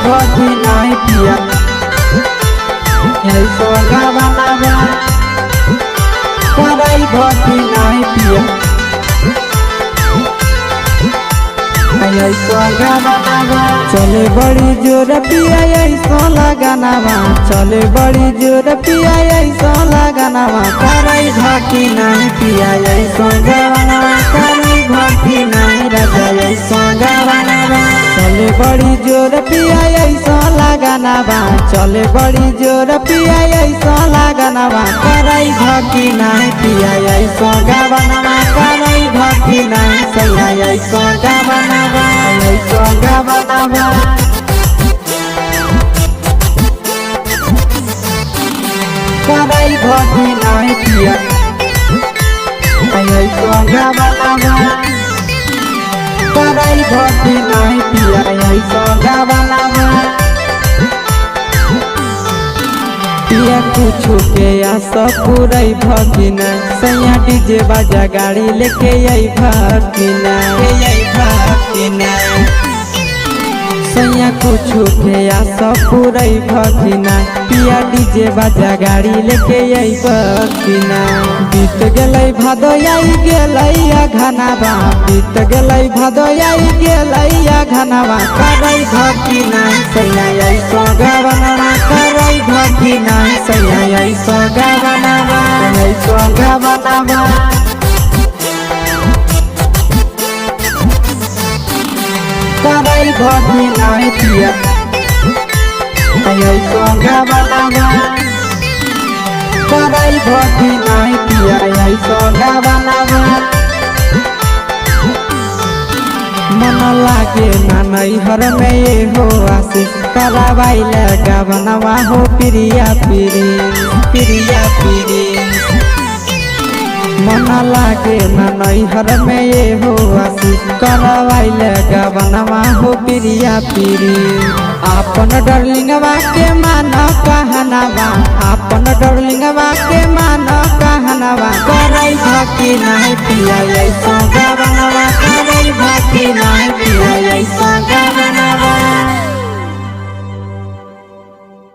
भटी नहीं पिया ऐसो गवनवा कराई भटी नहीं पिया ऐसो गवनवा चले बड़ी जोर पिया ऐसो लगानवा चले बड़ी जोर पिया ऐसो लगानवा कराई भटी नहीं पिया ऐसो गवनवा कराई भटी नहीं राजा ऐसो गवनवा चले बड़ी जोर पिया ऐसो लगानवा चले बड़ी जोर पिया ऐसो लगानवा कराई भटी नहीं पिया ऐसो गवनवा कराई भटी नहीं सैया ऐसो गवनवा ऐसो गवनवा कराई भटी नहीं पिया ऐसो गवनवा कराई भटी नहीं पिया ऐसो गवनवा पिया कुछ के आशा पूरई भगिना सैया डीजे बाजा गाड़ी लेके आई भगिना सैया कुछ के आशा पूरई भगिना पिया डीजे बाजा गाड़ी लेके आई भगिना बीत गलै भादो आई गेलै घनावा बीत गलै भादो आई गेलै घनावा कराई भटी नहीं सैया ऐसो गवनवा कराई भटी नहीं सैया ऐसो गवनवा ऐसो गवनवा कराई भटी नहीं पिया ऐसो गवनवा कराई भटी नहीं पिया ऐसो गवनवा मन लागे ना नैहर में ये हो आशीष करावाइल गवनवा हो प्रिया प्रिया मन लागे ना नैहर में ये हो आशीष करावाइल गवनवा हो प्रिया आपन डरलिंगवा के मान कहनवा आपन डरलिंगवा के मान कहनवा कराई भटी नहीं पिया ऐसो